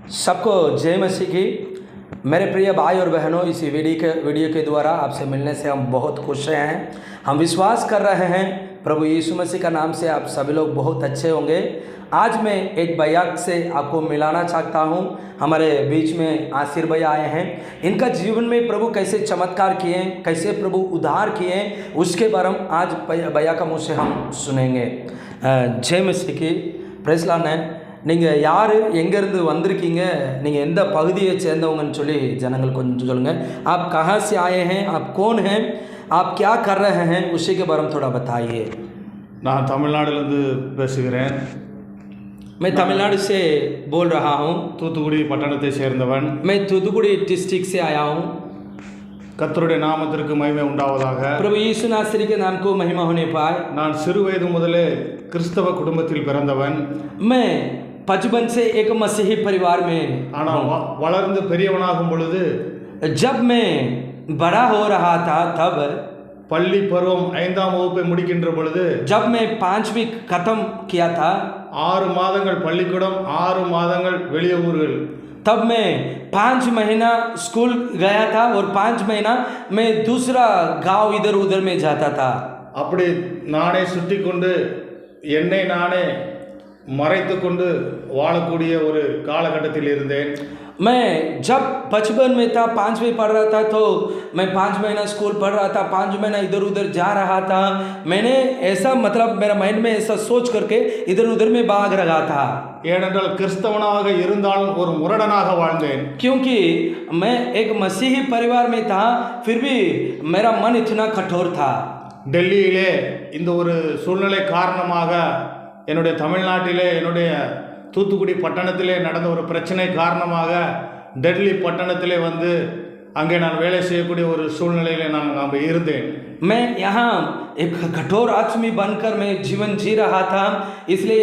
सबको जय मसीह की। मेरे प्रिय भाई और बहनों, इस वीडियो के द्वारा आपसे मिलने से हम बहुत खुश हैं। हम विश्वास कर रहे हैं प्रभु यीशु मसीह का नाम से आप सभी लोग बहुत अच्छे होंगे। आज मैं एक भैया से आपको मिलाना चाहता हूं। हमारे बीच में आसिर भैया आए हैं। इनका जीवन में प्रभु कैसे चमत्कार किए, कैसे प्रभु उद्धार किए, उसके बारे में आज भैया का मुँह से हम सुनेंगे। जय मसीह की। प्रेस लाने நீங்கள் யார் எங்கேருந்து வந்திருக்கீங்க, நீங்கள் எந்த பகுதியை சேர்ந்தவங்கன்னு சொல்லி ஜனங்கள் கொஞ்சம் சொல்லுங்கள்। आप कहाँ से आए हैं, आप कौन हैं, आप क्या कर रहे हैं, उसी के बारे में थोड़ा बताइए। நான் தமிழ்நாடுலேருந்து பேசுகிறேன்। मैं तमिलनाडु से बोल रहा हूँ। தூத்துக்குடி பட்டணத்தை சேர்ந்தவன்। मैं तूतुकुड़ी डिस्ट्रिक्ट से आया हूँ। கர்த்தருடைய நாமத்திற்கு மகிமை உண்டாவதாக। प्रभु यीशु नासरी के नाम को महिमा होने पाए। நான் சிறு வயது முதலே கிறிஸ்தவ குடும்பத்தில் பிறந்தவன்। मैं बचपन से एक मसीही परिवार में, ஆனால் வளர்ந்து பெரியவனாகும் பொழுது, जब मैं बड़ा हो रहा था तब, பள்ளி பருவம் 5ஆம் வகுப்பை முடிக்கின்ற பொழுது, जब मैं 5वीं खत्म किया था, 6 மாதங்கள் பள்ளிக்கூடம், 6 மாதங்கள் வெளிய ஊர்கள்। तब मैं 5 महीना स्कूल गया था और 5 महीना मैं दूसरा गांव इधर उधर में जाता था। அப்படி நானே சுற்றி கொண்டு என்னை நானே மறைத்து கொண்டு வாழக்கூடிய ஒரு காலகட்டத்தில் இருந்தேன்। मैं जब बचपन में था, 5वीं पढ़ रहा था, तो मैं 5 महीना स्कूल पढ़ रहा था, 5 महीना इधर उधर जा रहा था। मैंने ऐसा मेरा माइंड में ऐसा सोच करके इधर उधर में भाग रहा था। ஏனென்றால் கிறிஸ்தவனாக இருந்தாலும் ஒரு முரடனாக வாழ்ந்தேன்। क्योंकि मैं एक मसीही परिवार में था, फिर भी मेरा मन इतना कठोर था। டெல்லியிலே இந்த ஒரு சூழ்நிலை காரணமாக, என்னுடைய தமிழ்நாட்டிலே, என்னுடைய தூத்துக்குடி பட்டணத்திலே நடந்த ஒரு பிரச்சனை காரணமாக டெல்லி பட்டணத்திலே வந்து அங்கே நான் வேலை செய்யக்கூடிய ஒரு சூழ்நிலையில் நான் இருந்தேன்। मैं यहाँ एक कठोर आदमी बनकर मैं जीवन जी रहा था, इसलिए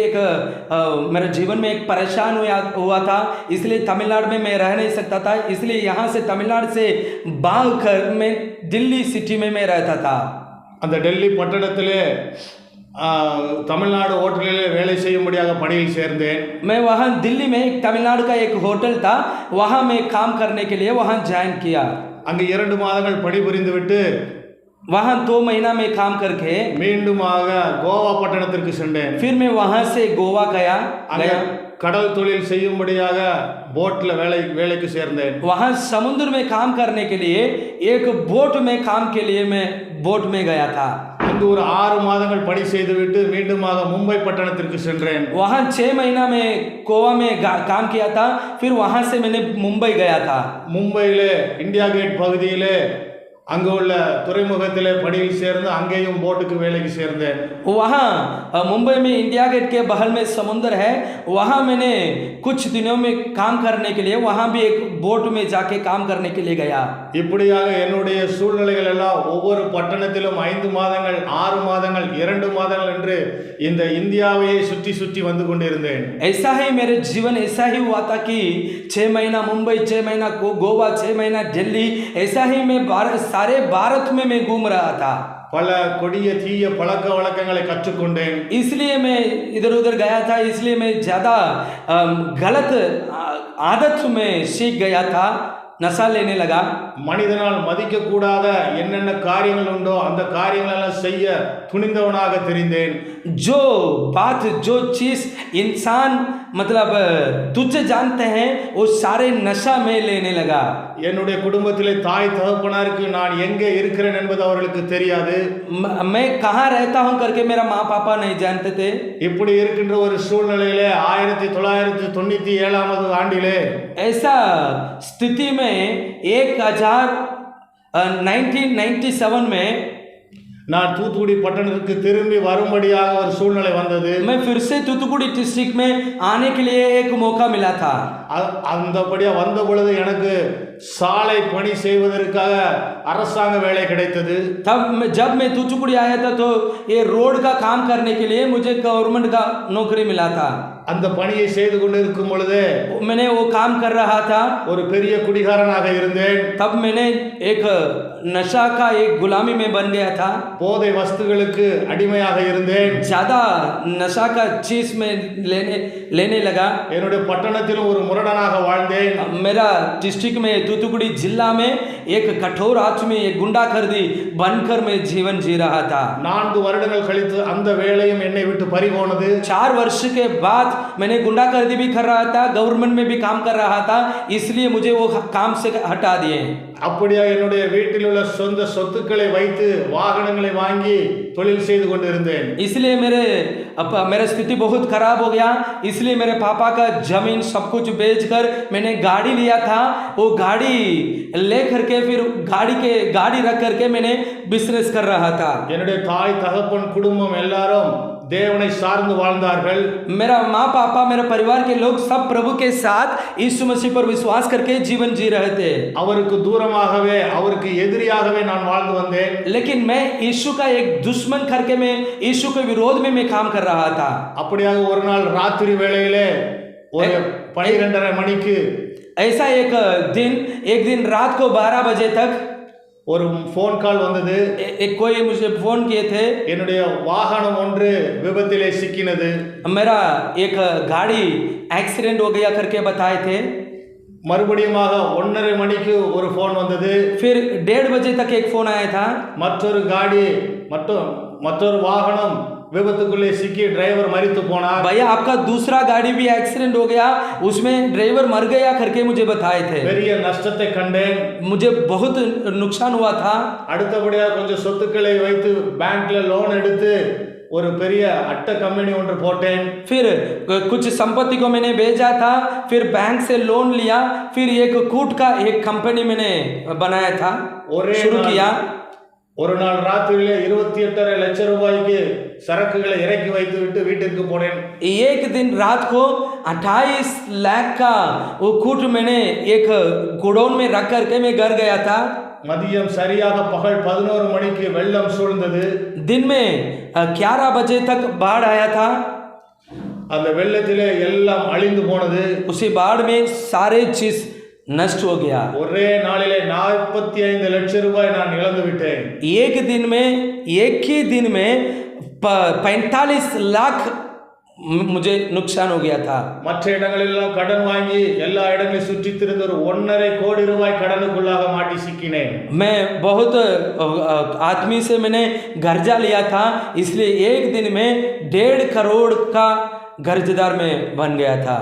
मेरे जीवन में एक परेशान हुआ था, इसलिए तमिलनाडु में मैं रह नहीं सकता था। इसलिए यहाँ से तमिलनाडु से भाग कर मैं दिल्ली सिटी में मैं रहता था। அந்த டெல்லி பட்டணத்திலே तमिलनाडु होटलिले வேலை செய்யும்படியாக பணியில் சேர்ந்தேன்। मैं वहाँ दिल्ली में एक तमिलनाडु का एक होटल था, वहाँ मैं काम करने के लिए वहाँ ज्वाइन किया। அங்கே 2 மாதங்கள் பணிபுரிந்து விட்டு वहाँ 2 महीना में काम करके மீண்டுமாக கோவா பட்டணத்திற்கு சென்றேன்। फिर मैं वहाँ से गोवा गया। கடல் தொழில் செய்யும்படியாக போட்ல வேலைக்கு சேர்ந்தேன்। वहाँ समुद्र में काम करने के लिए एक बोट में काम के लिए मैं बोट में गया था। அங்கு ஒரு 6 மாதங்கள் பணி செய்துவிட்டு மீண்டுமாக மும்பை பட்டணத்திற்கு சென்றேன்। वहाँ 6 महीना में गोवा में काम किया था, फिर वहाँ से मैंने मुंबई गया था। மும்பையிலே இந்தியா கேட் பகுதியிலே அங்கே உள்ள துறைமுகத்திலே பணியில் சேர்ந்து அங்கேயும் போட்டுக்கு வேலைக்கு சேர்ந்தேன்। वहाँ मुंबई में इंडिया गेट के बगल में समुद्र है, वहाँ मैंने कुछ दिनों में काम करने के लिए वहाँ भी एक बोट में जाके काम करने के लिए गया। இப்படியாக என்னுடைய சூழ்நிலைகள் எல்லாம் ஒவ்வொரு பட்டணத்திலும் 5 மாதங்கள், 6 மாதங்கள், 2 மாதங்கள் என்று இந்த இந்தியாவையே சுற்றி சுற்றி வந்து கொண்டிருந்தேன்। ऐसा ही मेरे जीवन ऐसा ही हुआ था कि 6 महीना मुंबई, 6 महीना गोवा, 6 महीना दिल्ली, ऐसा ही मैं सारे भारत में मैं घूम रहा था। பல கொடிய தீய பழக்க வழக்கங்களை கற்றுக்கொண்டேன்। इसलिए मैं इधर उधर गया था, इसलिए मैं ज़्यादा गलत आदत में सीख गया था, नशा लेने लगा। மனிதனால் மதிக்க கூடாத என்னென்ன காரியங்கள் உண்டோ அந்த காரியங்கள் எல்லாம் செய்ய துணிந்தவனாக தெரிந்தேன்। जो बात, जो चीज इंसान मतलब तुझे जानते हैं, वो सारे नशा में लेने लगा। என்னுடைய குடும்பத்திலே தாய் தகப்பனாருக்கு நான் எங்கே இருக்கிறேன் என்பது அவர்களுக்கு தெரியாது। मैं कहाँ रहता हूँ करके मेरा माँ पापा नहीं जानते थे। இப்படி இருக்கின்ற ஒரு சூழ்நிலையிலே 1997ஆம் ஆண்டிலே ऐसा स्थिति में 1997 में நான் தூத்துக்குடி பட்டணத்துக்கு திரும்பி வரும்படியாக ஒரு சூழ்நிலை வந்தது। मैं फिर से तूतुकुड़ी डिस्ट्रिक्ट में आने के लिए एक मौका मिला था। அந்தபடியா வந்த பொழுது எனக்கு சாலை பணி செய்வதற்காக அரசாங்க வேலை கிடைத்தது। तब जब मैं तूतुकुड़ी आया था तो ये रोड का काम करने के लिए मुझे गवर्नमेंट का नौकरी मिला था। அந்த பணியை செய்து கொண்டிருக்கும் பொழுது मैंने वो काम कर रहा था। ஒரு பெரிய குடிகாரனாக இருந்தேன்। तब मैंने एक नशा का एक गुलामी में बन गया था। போதை வஸ்துகளுக்கு அடிமையாக இருந்தேன். ज्यादा नशा का चीज में लेने लगा। என்னுடைய பட்டணத்திலும் ஒரு முரடனாக வாழ்ந்தேன். मेरा डिस्ट्रिक्ट में तूतुकुड़ी जिला में एक कठोर आदमी, एक गुंडागर्दी बनकर मैं जीवन जी रहा था। 4 வருடங்கள் கழித்து அந்த வேலையும் என்னை விட்டு பறிபோனது. 4 वर्ष के बाद मैंने गुंडागर्दी भी कर रहा था, गवर्नमेंट में भी काम कर रहा था, इसलिए मुझे वो काम से हटा दिए। அப்படியே என்னுடைய வீட்டில் உள்ள சொந்த சொத்துக்களை வைத்து வாகனங்களை வாங்கி தொழில் செய்து கொண்டிருந்தேன். इसलिए मेरा स्थिति बहुत खराब हो गया, इसलिए मेरे पापा का जमीन सब कुछ बेचकर मैंने गाड़ी लिया था। वो गाड़ी लेकर के फिर गाड़ी रख करके मैंने बिजनेस कर रहा था। என்னுடைய தாய் தகப்பன் குடும்பம் எல்லாரும் தேவனை சார்ந்து வாழ்ந்தார்கள். मेरा माँ पापा, मेरा परिवार के लोग सब प्रभु के साथ यीशु मसीह पर विश्वास करके जीवन जी रहे थे। அவருக்கு தூரமாகவே, அவருக்கு எதிரியாகவே நான் வாழ்ந்து வந்தேன். लेकिन मैं यीशु का एक दुश्मन करके मैं यीशु के विरोध में मैं काम कर रहा था। அப்படியாக ஒரு நாள் ராத்திரி வேளையிலே ஒரு 12:30 மணிக்கு ऐसा एक दिन रात को 12 बजे तक ஒரு ஃபோன் கால் வந்தது. कोई मुझे फोन किए थे। என்னுடைய வாகனம் ஒன்று விபத்திலே சிக்கினது. मेरा एक गाड़ी एक्सीडेंट हो गया करके बताए थे। மறுபடியுமாக 1:30 மணிக்கு ஒரு ஃபோன் வந்தது. फिर 1:30 बजे तक एक फोन आया था। மற்றொரு வாகனம் விபத்துக்குள்ளே சிக்கி டிரைவர் மரித்து போனார். भैया आपका दूसरा गाड़ी भी एक्सीडेंट हो गया, उसमें ड्राइवर मर गया करके मुझे बताए थे। பெரிய நஷ்டத்தை கண்டேன். मुझे बहुत नुकसान हुआ था। அடுத்தபடியாக கொஞ்சம் சொத்துக்களை வைத்து பேங்க்ல லோன் எடுத்து ஒரு பெரிய அட்டை கம்பெனி ஒன்று போட்டேன். फिर कुछ संपत्ति को मैंने बेचा था, फिर बैंक से लोन लिया, फिर एक कूट का एक कंपनी मैंने बनाया था, शुरू किया। ஒரு நாள் ராத்திரியிலே 28.5 லட்சம் ரூபாய்க்கு சரக்குகளை இறக்கி வைத்து விட்டு வீட்டிற்கு போனேன். एक दिन रात को 28 लाख का वो कूट मैंने एक गोडाउन में रख करके मैं घर गया था। மதியம் சரியாக பகல் 11 மணிக்கு வெள்ளம் சூழ்ந்தது. दिन में 11 बजे तक बाढ़ आया था। அந்த வெள்ளத்திலே எல்லாம் अழிந்து போனது. उसी बाढ़ में सारे चीज नष्ट हो गया। ஒரே நாளிலே 45 லட்சம் ரூபாய் நான் இழந்து விட்டேன். एक ही दिन में 45 लाख मुझे नुकसान हो गया था। மற்ற இடங்களெல்லாம் கடன் வாங்கி எல்லா இடங்களையும் சுற்றி திரிந்து ஒரு 1.5 கோடி ரூபாய் கடனுக்குள்ளாக மாட்டி சிக்கினேன். मैं बहुत आदमी से मैंने कर्जा लिया था, इसलिए एक दिन में 1.5 करोड़ का कर्जदार में बन गया था,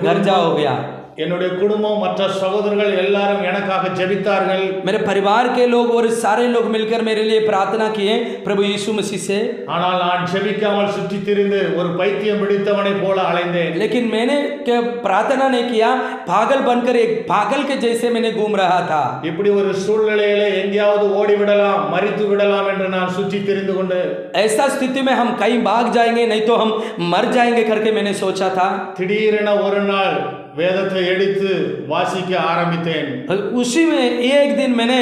कर्जा हो गया। என்னுடைய குடும்பம் மற்ற சகோதரர்கள் எல்லாரும் எனக்காக ஜெபித்தார்கள். मेरे परिवार के लोग और सारे लोग मिलकर मेरे लिए प्रार्थना किए प्रभु यीशु मसीह से। ஆனால் நான் ஜெபிக்காமல் சுற்றி திரிந்து ஒரு பைத்தியம் பிடித்தவனை போல அலைந்தேன். लेकिन मैंने क्या प्रार्थना नहीं किया, पागल बनकर एक पागल के जैसे मैंने घूम रहा था। இப்படி ஒரு சூழ்நிலையிலே எங்கேயாவது ஓடி விடலாம், மரித்து விடலாம் என்று நான் சுற்றி திரிந்து கொண்டு ऐसा स्थिति में हम कहीं भाग जाएंगे, नहीं तो हम मर जाएंगे करके मैंने सोचा था। திடீரென ஒரு நாள் வேதத்தை எடுத்து வாசிக்க ஆரம்பித்தேன். उसी में एक दिन मैंने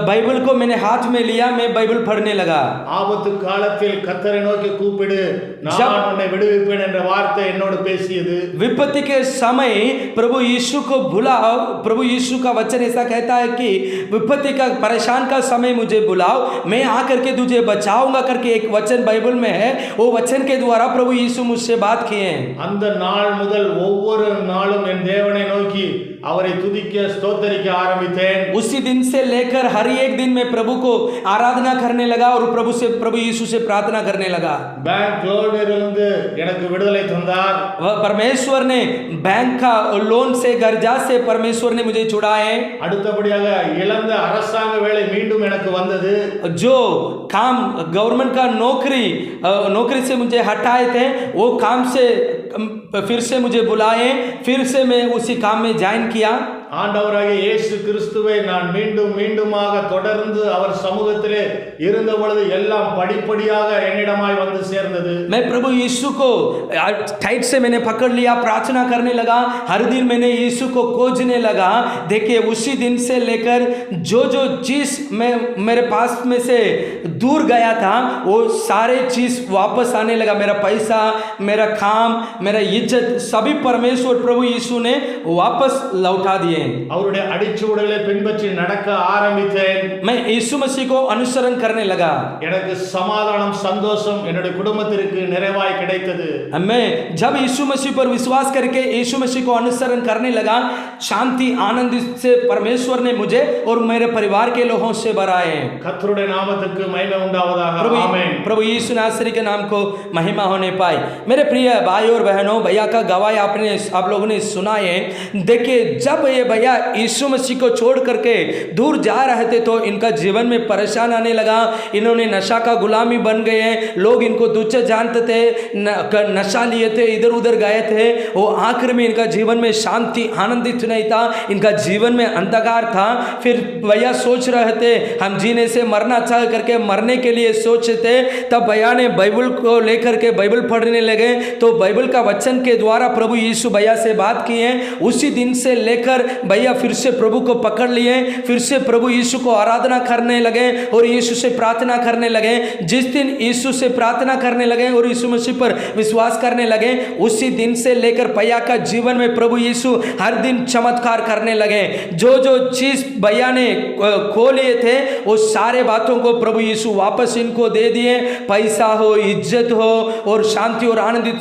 बाइबल को मैंने हाथ में लिया, मैं बाइबल पढ़ने लगा। ஆபத்து காலத்தில் கர்த்தரை நோக்கி கூப்பிடு, நான் உன்னை விடுவிப்பேன் என்ற வார்த்தை என்னோடு பேசியது. विपत्ति के समय प्रभु यीशु को बुलाओ। प्रभु यीशु का वचन ऐसा कहता है कि विपत्ति का परेशान का समय मुझे बुलाओ, मैं आकर के तुझे बचाऊंगा करके एक वचन बाइबल में है। वो वचन के द्वारा प्रभु यीशु मुझसे बात किए हैं। அந்த நாள் முதல் ஒவ்வொரு நாளும் என் தேவனை நோக்கி அவரை துதிக்க ஸ்தோத்திரிக்க ஆரம்பித்தேன். उसी दिन से लेकर हर एक दिन में प्रभु को आराधना करने लगा और प्रभु यीशु से प्रार्थना करने लगा। बैंक लोनिலிருந்து எனக்கு விடுதலை தந்தார். परमेश्वर ने बैंक का लोन से कर्जा से परमेश्वर ने मुझे छुड़ाए। அடுத்தபடியாக இழந்த அரசாங்க வேலை மீண்டும் எனக்கு வந்தது. जो काम गवर्नमेंट का नौकरी से मुझे हटाए थे, वो काम से फिर से मुझे बुलाए, फिर से मैं उसी काम में ज्वाइन किया। ஆண்டவராகிய இயேசு கிறிஸ்துவை நான் மீண்டுமாக தொடர்ந்து அவர் சமூகத்திலே இருந்த பொழுது எல்லாம் படிப்படியாக என்னிடமாய் வந்து சேர்ந்தது. मैं प्रभु यीशु को टाइट से मैंने पकड़ लिया, प्रार्थना करने लगा, हर दिन मैंने यीशु को खोजने लगा। देखिए उसी दिन से लेकर जो चीज मैं मेरे पास में से दूर गया था, वो सारे चीज वापस आने लगा। मेरा पैसा, मेरा काम, मेरा इज्जत सभी परमेश्वर प्रभु यीशु ने वापस लौटा दिए। அவருடைய அடிச்சுவடுகளை பின்பற்றி நடக்க ஆரம்பித்தேன். मैं यीशु मसीह को अनुसरण करने लगा. எனக்கு சமாதானம் சந்தோஷம் என்னுடைய குடும்பத்திற்கு நிறைவாய் கிடைத்தது. मैं जब यीशु मसीह पर विश्वास करके यीशु मसीह को अनुसरण करने लगा, शांति आनंद से परमेश्वर ने मुझे और मेरे परिवार के लोगों से भराए. கர்த்தருடைய நாமத்துக்கு மகிமை உண்டாவதாக. ஆமென். प्रभु यीशु नासरी के नाम को महिमा होने पाए. मेरे प्रिय भाई और बहनों, भैया का गवाही आप लोगों ने सुना है. देखिए, जब ये भैया यीशु मसीह को छोड़ करके दूर जा रहे थे तो इनका जीवन में परेशान आने लगा. इन्होंने नशा का गुलामी बन गए. लोग इनको तुच्छ जानते थे, नशा लिए थे, इधर उधर गए थे. वो आखिर में इनका जीवन में शांति आनंदित नहीं था, इनका जीवन में अंधकार था. फिर भैया सोच रहे थे हम जीने से मरना चाह करके मरने के लिए सोचे थे. तब भैया ने बाइबल को लेकर के बाइबल पढ़ने लगे. तो बाइबल का वचन के द्वारा प्रभु यीशु भैया से बात किए. उसी दिन से लेकर भैया फिर से प्रभु को पकड़ लिए, फिर से प्रभु यीशु को आराधना करने लगे और यीशु से प्रार्थना करने लगे. जिस दिन यीशु से प्रार्थना करने लगे और यीशु मसीह पर विश्वास करने लगे, उसी दिन से लेकर भैया का जीवन में प्रभु यीशु हर दिन चमत्कार करने लगे. जो जो चीज भैया ने खो लिए थे वो सारे बातों को प्रभु यीशु वापस इनको दे दिए. पैसा हो, इज्जत हो और शांति और आनंदित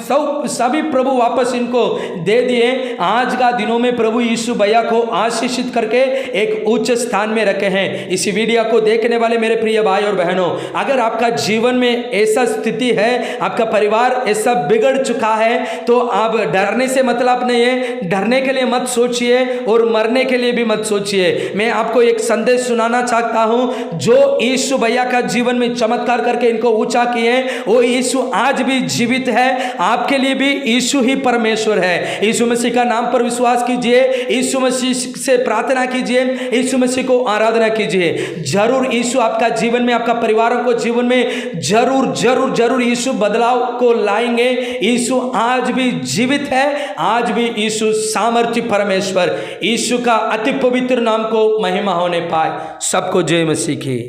सभी प्रभु वापस इनको दे दिए. आज का दिनों में प्रभु यीशु भैया को आशीषित करके एक उच्च स्थान में रखे हैं. इसी वीडियो को देखने वाले मेरे प्रिय भाई और बहनों, अगर आपका जीवन में ऐसा स्थिति है, आपका परिवार ऐसा बिगड़ चुका है, तो आप डरने से मतलब नहीं है. डरने के लिए मत सोचिए और मरने के लिए भी मत सोचिए. मैं आपको एक संदेश सुनाना चाहता हूं. जो यीशु भैया का जीवन में चमत्कार करके इनको ऊंचा किए, वो यीशु आज भी जीवित है. आपके लिए भी यीशु ही परमेश्वर है. यीशु मसीह का नाम पर विश्वास कीजिए, यीशु मसीह से प्रार्थना कीजिए, यीशु मसीह को आराधना कीजिए. जरूर यीशु आपका जीवन में, आपका परिवारों को जीवन में जरूर जरूर जरूर यीशु बदलाव को लाएंगे. यीशु आज भी जीवित है, आज भी यीशु सामर्थ्य परमेश्वर. यीशु का अति पवित्र नाम को महिमा होने पाए. सबको जय मसीह की.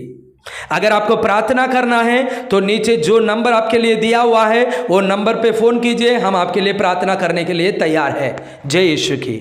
अगर आपको प्रार्थना करना है तो नीचे जो नंबर आपके लिए दिया हुआ है वो नंबर पे फोन कीजिए. हम आपके लिए प्रार्थना करने के लिए तैयार हैं. जय यीशु की.